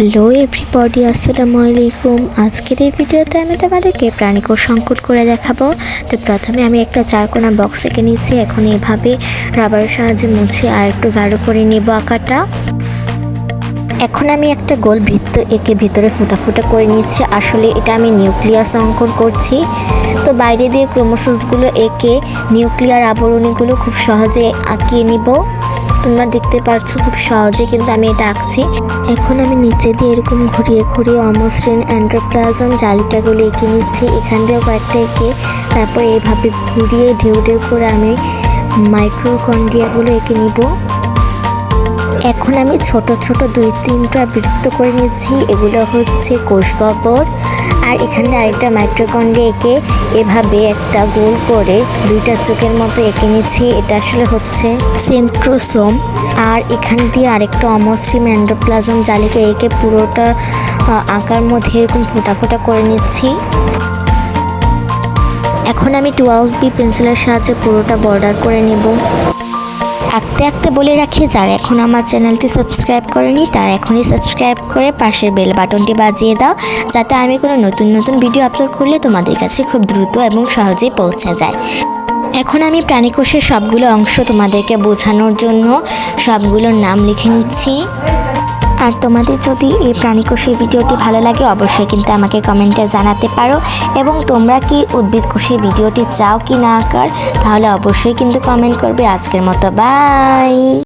Hello everybody, আসসালামু আলাইকুম। আজকের এই ভিডিওতে আমি তোমাদেরকে প্রাণীকোষ সংকট করে দেখাবো। তো প্রথমে আমি একটা চারকোনা বক্স এঁকে নিচ্ছি। এখন এইভাবে রাবারের সাহায্যে মুছে আর একটু গাঢ় করে নেব আঁকাটা। এখন আমি একটা গোল বৃত্ত এঁকে ভিতরে ফুটা ফুটা করে নিচ্ছি। আসলে এটা আমি নিউক্লিয়াস অঙ্কন করছি। তো বাইরে দিয়ে ক্রোমোসোমগুলো এঁকে নিউক্লিয়ার আবরণীগুলো খুব সহজে আঁকিয়ে নিব। তোমরা দেখতে পাচ্ছ খুব সহজে কিন্তু আমি এটা আঁকছি। এখন আমি নিচে দিয়ে এরকম ঘুরিয়ে ঘুরিয়ে অমসৃণ এন্ডোপ্লাজম জালিকাগুলো এঁকে নিচ্ছি। এখান দিয়েও কয়েকটা এঁকে তারপর এইভাবে ঘুরিয়ে ঢেউ ঢেউ করে আমি মাইক্রোকন্ড্রিয়াগুলো এঁকে নিব। এখন আমি ছোট ছোট 2-3টা বৃত্ত করে নিচ্ছি। এগুলো হচ্ছে কোষ গহ্বর। আর এখানে আরেকটা মাইক্রোকন্ড্রিয়া এঁকে এভাবে একটা গোল করে 2টা চোখের মতো এঁকে নিচ্ছি। এটা আসলে হচ্ছে সেন্ট্রোসোম। আর এখান দিয়ে আরেকটা অমসৃণ এন্ডোপ্লাজম জালিকা এঁকে পুরোটা আঁকার মধ্যে এরকম ফোঁটা ফোঁটা করে নিচ্ছি। এখন আমি 12B পেন্সিলের সাহায্যে পুরোটা বর্ডার করে নেব। আঁকতে আঁকতে বলে রাখি, যারা এখন আমার চ্যানেলটি সাবস্ক্রাইব করেনি তারা এখনই সাবস্ক্রাইব করে পাশের বেল বাটনটি বাজিয়ে দাও, যাতে আমি কোনো নতুন নতুন ভিডিও আপলোড করলে তোমাদের কাছে খুব দ্রুত এবং সহজেই পৌঁছে যায়। এখন আমি প্রাণীকোষের সবগুলো অংশ তোমাদেরকে বোঝানোর জন্য সবগুলোর নাম লিখে নিচ্ছি। আর তোমাদের যদি এই প্রাণীকোষের ভিডিওটি ভালো লাগে অবশ্যই কিন্তু আমাকে কমেন্টে জানাতে পারো। এবং তোমরা কি উদ্ভিদ কোষের ভিডিওটি চাও কি না আঁকার, তাহলে অবশ্যই কিন্তু কমেন্ট করবে। আজকের মতো বাই।